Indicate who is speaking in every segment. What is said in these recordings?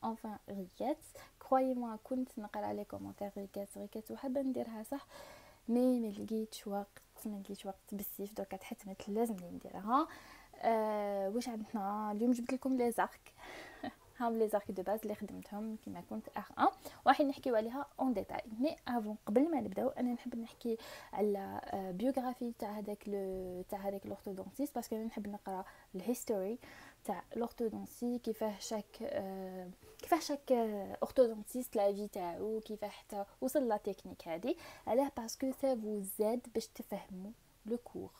Speaker 1: enfin ريكات. كروي موا كنت نقرا لي كومونتير ريكات وحابه نديرها صح، مي ما لقيتش وقت بزاف، درك تحتمت لازمني نديرها. واش عندنا اليوم؟ جبت لكم لي زارك هام لي زارك دو باز اللي خدمتهم كيما كنت اخ 1 وراح نحكيو عليها اون ديتاي. مي افون قبل ما نبداو انا نحب نحكي على بيوغرافي تاع هذاك لورتودونتيست، باسكو انا نحب نقرا الهيستوري تاع لورتودونسي، كيفاه شاك اورتودونتيست لا في تاعو، كيفاه حتى وصل لا تكنيك هذه. علاه باسكو سا فو زاد باش تفهموا لو كور.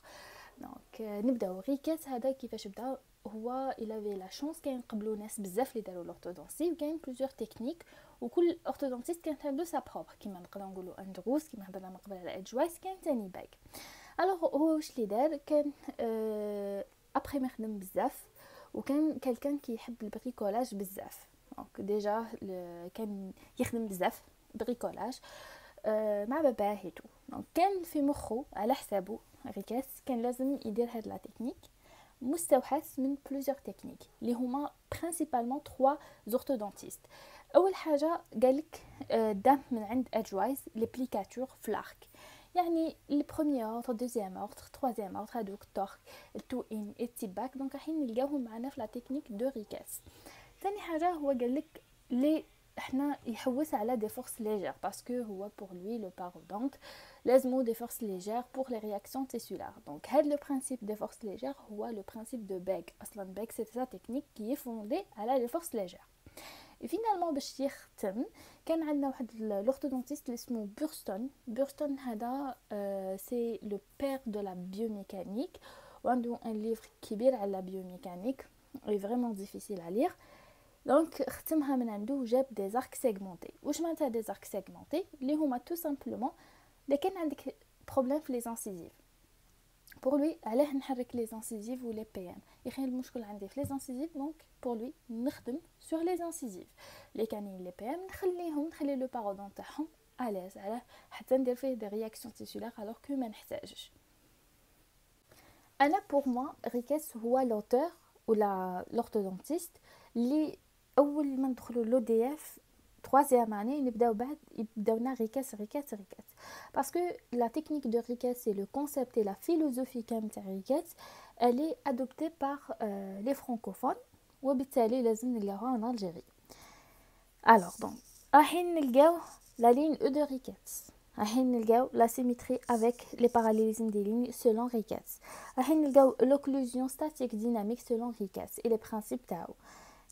Speaker 1: دونك نبداو. ريكات هذا كيفاش بدا؟ هو الى في لا شانس كاين قبلو ناس بزاف اللي داروا لورتودونسي، وكاين بليزيور تكنيك، وكل اورتودونتيست كانت عنده سا بروبر. كيما نقدروا نقولوا اندروس، كيما هضرنا من قبل على ادجوايس، كاين تاني باك. الوغ هو واش اللي دار؟ كان ابري ما خدم بزاف، وكان كان كيحب البريكولاج بزاف. دونك ديجا كان يخدم بزاف بريكولاج مع باباه هيتو. دونك كان في مخه على حسابه ريكاس كان لازم يدير هاد لا تكنيك مستوحث من بلوزيور تكنيك اللي هما برينسيبالمون 3 زورتودونتيست. اول حاجه قالك دام من عند ادجوايز ليبليكاتور في لارك، يعني لي بروميير اوردر، دوزيام اوردر، تروازيام اوردر، هادوك التورك التو ان التيباك. دونك رايحين نلقاوهم معنا في لا تكنيك دو ريكاس. ثاني حاجه هو قالك لي احنا يحوس على دي فورس ليجير، باسكو هو بور لوي لو بارودونت لازمو دي فورس ليجير بور لي رياكسيون تيسولار. دونك هاد لو برينسيپ دي فورس ليجير هو لو برينسيپ دو باك. اصلا باك سي سا تكنيك كي فوندي على لي فورس ليجير. فينالمون باش يختم كان عندنا واحد لورتودونتيست اللي اسمه بورستون هذا سي لو بير دو لا بيوميكانيك، وعنده ان ليفر كبير على لا بيوميكانيك اي فريمون ديفيسيل à lire. دونك ختمها من عنده وجاب دي زارك سيغمونتي. واش معناتها دي زارك سيغمونتي؟ اللي هما تو سامبلومون اللي كان عندك بروبليم في لي زانسيزيف. بور لوي علاه نحرك لي زانسيزيف ولي بي ام، يخيل المشكل عندي في لي زانسيزيف. دونك بور لوي نخدم سور لي زانسيزيف. لي كانين لي بي ام نخلي لو بارودون تاعهم الاز، علاه حتى ندير فيه دي رياكسيون تيسولار الوغ كو ما نحتاجش. انا بور موا ريكاس هو لوتور ولا لورتودونتيست اللي اول ما ندخلوا لو دي اف 3e année يبداونا ريكاس باسكو لا تكنيك دو ريكاس سي لو كونسيبت et la philosophie كامل تاع ريكاس elle est adoptée par les francophones، وبالتالي لازم نلقاوها en Algérie. alors donc رايحين نلقاو la ligne E de Ricketts، رايحين نلقاو la symétrie avec les parallélismes des lignes selon Ricketts، رايحين نلقاو l'occlusion statique dynamique selon Ricketts et les principes تاعو.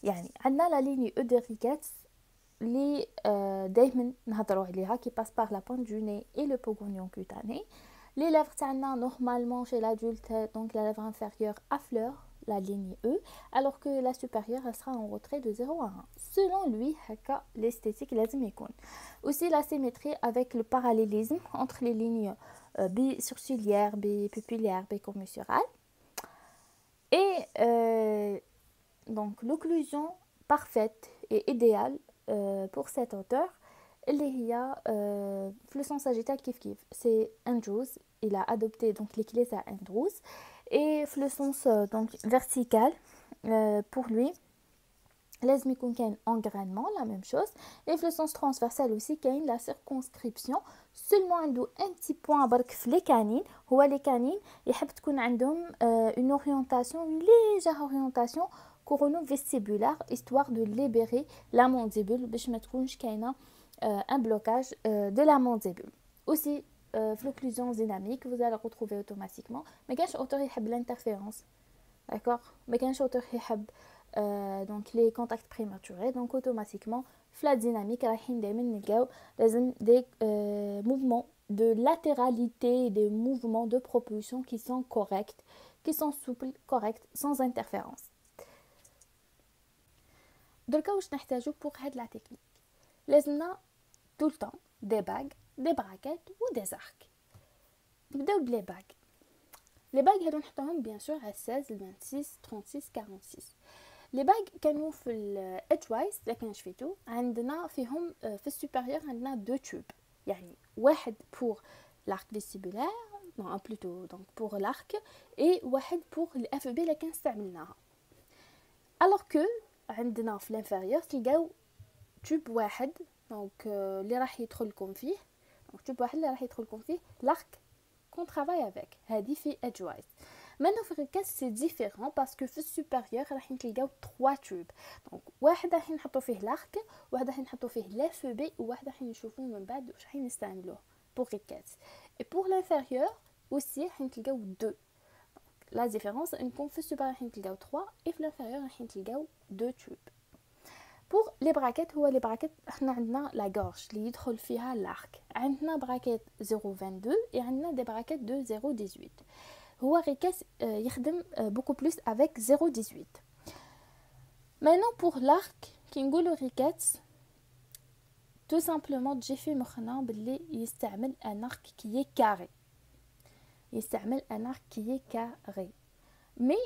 Speaker 1: يعني عندنا لا ليني او دو ريكاتس اللي دائما نهضروا عليها كي باس بار لا بوين دو ني اي لو بوغونيون كوتاني. لي لافغ تاعنا نورمالمون شي لادولت دونك لا لافغ انفيريور ا فلور la ligne E, alors que la supérieure elle sera en retrait de 0 à 1. Selon lui, هكا l'esthétique لازم يكون. Aussi la symétrie avec le parallélisme entre les lignes bicirculaires, bipupillaires, bicommissurales. Et donc l'occlusion parfaite et idéale pour cette hauteur اللي هي في le sens sagittal كيف c'est Andrews, il a adopté donc les clés à Andrews. Et في le sens donc vertical pour lui لازم يكون كاين engrainement la même chose. Et في le sens transversal aussi كاين la circonscription seulement عنده un petit point برك في les canines. هو les canines يحب تكون عندهم une orientation, une légère orientation couronno-vestibulaire histoire de libérer la mandibule باش ما تكونش كاينه un blocage de la mandibule. Aussi l'occlusion dynamique vous allez retrouver automatiquement ما كانش auteur يحب l'interférence, d'accord, ما كانش auteur يحب donc les contacts prématurés. Donc automatiquement la dynamique رايحين دائما نلقاو لازم des mouvements de latéralité, des mouvements de propulsion qui sont corrects, qui sont souples, corrects, sans interférence. دركا واش نحتاجو بور هاد لا تكنيك؟ لازمنا tout le temps des bagues, des braquettes ou des arcs. نبداو بلي باغ. لي باغ هادو نحطوهم بيان سور على 16 26 36 46. لي باغ كانوا في الادجوايز الا كان شفيتو عندنا فيهم في السوبيريور عندنا دو توب، يعني واحد بور l'arc vestibulaire non plutôt donc pour l'arc et واحد pour الاف بي اللي كان استعملناها. alors que عندنا في الانفيريور تلقاو توب واحد دونك اللي راح يدخلكم فيه، دونك توب واحد اللي راح يدخلكم فيه لارك كون ترافاي افيك، هذه في ادجوايز. maintenant في الريكاس سي ديفيرون باسكو في السوبيريور راح تلقاو 3 توب، دونك واحد راح نحطو فيه لارك، واحد راح نحطو فيه لا فو بي، وواحد راح نشوفو من بعد واش راح نستعملوه بور ريكاس. اي بور لانفيريور aussi راح تلقاو 2. لا ديفيرونس انكم في السوبيريور راح تلقاو 3 اي في لانفيريور راح تلقاو 2 توب. بور لي براكيت، هو لي براكيت احنا عندنا لا غورج اللي يدخل فيها لارك، عندنا براكيت 0.22 et عندنا دي براكيت دو 0.18. هو ريكاس يخدم beaucoup plus avec 0.18. maintenant pour l'arc كي نقولوا ريكاس tout simplement تجي في مخنا باللي يستعمل ان arc qui est carré، يستعمل ان arc qui est carré. مي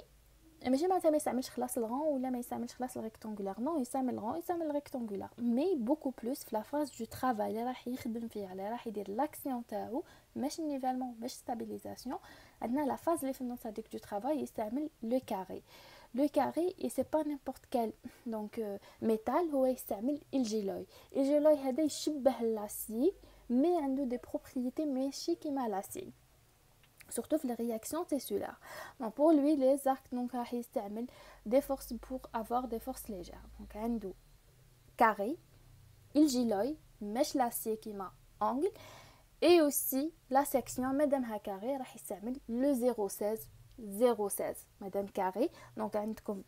Speaker 1: ماشي معناتها ما يستعملش خلاص الغون ولا ما يستعملش خلاص الريكتانغولار، نو يستعمل الغون يستعمل الريكتانغولار، مي بوكو بلوس في لا فاز دو ترافاي اللي راح يخدم فيها، اللي راح يدير لاكسيون تاعو، ماشي نيفالمون ماشي ستابيليزاسيون. عندنا لا فاز اللي في النص هذيك دو ترافاي يستعمل لو كاري. لو كاري اي سي با نيمبورط كال دونك ميتال، هو يستعمل الجيلوي. الجيلوي هذا يشبه لاسي مي عنده دي بروبريتي ماشي كيما لاسي، surtout في les réactions tessulaires. Donc pour lui les arcs donc راح يستعمل des forces pour avoir des forces légères. Donc عنده carré, الجيلوي مش l'acier كيما angle et aussi la section مادامها carré راح يستعمل le 0.16 مادام carré. donc عندكم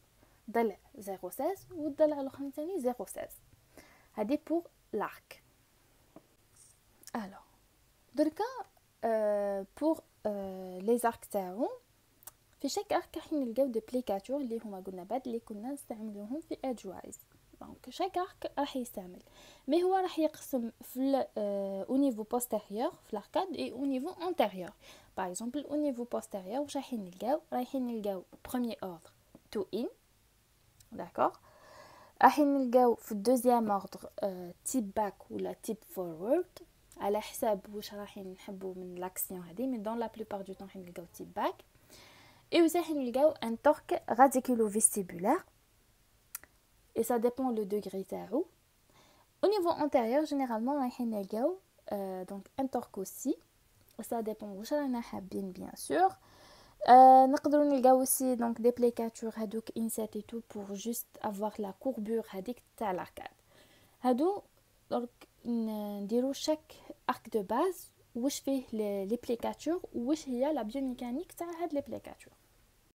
Speaker 1: ضلع 0.16 والضلع الاخر ثاني 0.16. هذه pour l'arc. alors دركا pour لي زارك تاعو في شاك ارك راح نلقاو دي بليكاتور اللي هما قلنا بعد اللي كنا نستعملوهم في ادجوايز. دونك شاك ارك راح يستعمل، مي هو راح يقسم في او نيفو بوستيريور في لاركاد اي او نيفو انتيريور. باغ اكزومبل او نيفو بوستيريور واش رايحين نلقاو بروميير اوردر تو ان، داكور. راح نلقاو في الدوزيام اوردر تيب باك ولا تيب فورورد على حساب واش راح نحبوا من لاكسيون هذه، مي دون لا بلوبار دو طون نلقاو تيب باك. اي وصح نلقاو ان تورك راديكولو فيستيبولار اي سا ديبون لو دوغري تاعو. او نيفو انتيريور جينيرالمون راح نلقاو دونك ان تورك اوسي سا ديبون واش رانا حابين بيان سور. نقدروا نلقاو aussi donc des plicatures هذوك inset et tout pour juste avoir la courbure هذيك تاع l'arcade. هادو دونك نديرو chaque arc de base واش فيه لي بليكاتور واش هي لا بيوميكانيك تاع هاد لي بليكاتور.